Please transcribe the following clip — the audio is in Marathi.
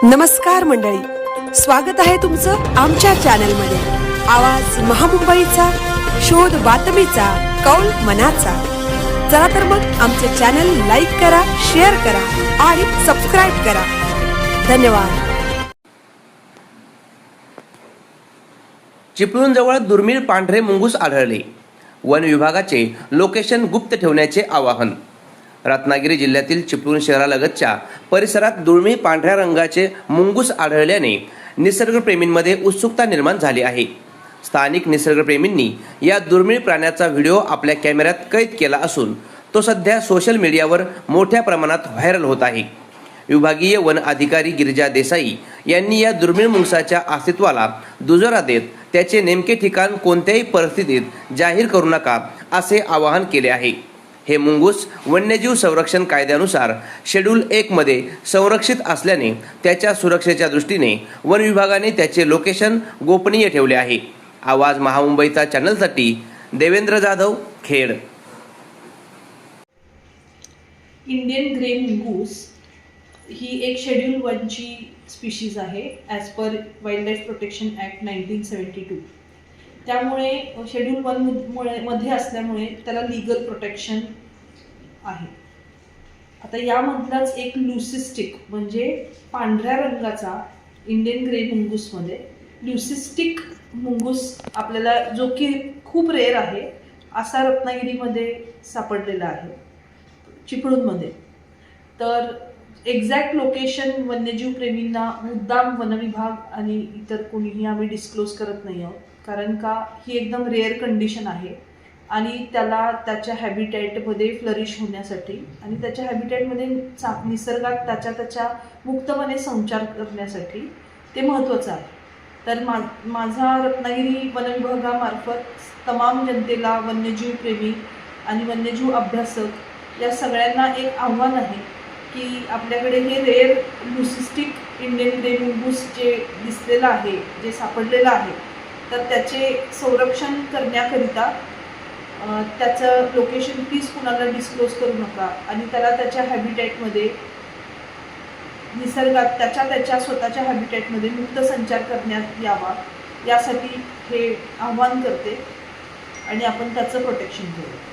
नमस्कार मंडळी, स्वागत आहे तुमचं आमच्या चॅनलमध्ये। आवाज महामुंबईचा, शोध बातमीचा, कौल मनाचा। चला तर मग आमचे चॅनल लाईक करा, शेअर करा आणि सबस्क्राइब करा। धन्यवाद। चिपळूणजवळ दुर्मिळ पांढरे मुंगूस आढळले। वन विभागाचे लोकेशन गुप्त ठेवण्याचे आवाहन। रत्नागिरी जिल्ह्यातील चिपळूण शहरालगतच्या परिसरात दुर्मिळ पांढऱ्या रंगाचे मुंगूस आढळल्याने निसर्गप्रेमींमध्ये उत्सुकता निर्माण झाली आहे। स्थानिक निसर्गप्रेमींनी या दुर्मिळ प्राण्याचा व्हिडिओ आपल्या कॅमेऱ्यात कैद केला असून तो सध्या सोशल मीडियावर मोठ्या प्रमाणात व्हायरल होत आहे। विभागीय वन अधिकारी गिरिजा देसाई यांनी या दुर्मिळ मुंगसाच्या अस्तित्वाला दुजोरा देत त्याचे नेमके ठिकाण कोणत्याही परिस्थितीत जाहीर करू नका असे आवाहन केले आहे। हे मुंगूस वन्यजीव संरक्षण कायद्यानुसार शेड्यूल 1 मध्ये संरक्षित असल्याने त्याच्या सुरक्षेच्या दृष्टीने वन विभागाने त्याचे लोकेशन गोपनीय ठेवले आहे। आवाज महामुंबईचा चॅनलसाठी देवेंद्र जाधव, खेड। इंडियन ग्रे मुंगूस ही एक शेड्यूल 1 ची स्पीशीज आहे as per wild life protection act 1972। त्यामुळे शेड्यूल 1 मध्ये असल्यामुळे त्याला लीगल प्रोटेक्शन आहे। आता यामधलाच एक ल्युसिस्टिक म्हणजे पांढऱ्या रंगाचा इंडियन ग्रे मुंगूसमध्ये ल्युसिस्टिक मुंगूस आपल्याला जो की खूप रेअर आहे असा रत्नागिरीमध्ये सापडलेला आहे, चिपळूणमध्ये। तर एक्झॅक्ट लोकेशन वन्यजीव प्रेमींना मुद्दाम वनविभाग आणि इतर कोणीही आम्ही डिस्क्लोज करत नाही आहोत, कारण का ही एकदम रेअर कंडिशन आहे आणि त्याला त्याच्या हॅबिटॅटमध्ये फ्लरिश होण्यासाठी आणि त्याच्या हॅबिटॅटमध्ये निसर्गात त्याच्या मुक्तपणे संचार करण्यासाठी ते महत्त्वाचं आहे। तर माझा रत्नागिरी वनविभागामार्फत तमाम जनतेला, वन्यजीव प्रेमी आणि वन्यजीव अभ्यासक या सगळ्यांना एक आव्हान आहे की आपल्याकडे हे रेअर ल्युसिस्टिक इंडियन ग्रे मुंगूस जे दिसलेलं आहे, जे सापडलेलं आहे, तर त्याचे संरक्षण करण्याकरिता त्याचं लोकेशन प्लीज कुणाला डिस्क्लोज करू नका आणि त्याला त्याच्या हॅबिटॅटमध्ये निसर्गात त्याच्या स्वतःच्या हॅबिटॅटमध्ये मुक्त संचार करण्यात यावा यासाठी हे आव्हान करते आणि आपण त्याचं प्रोटेक्शन करू।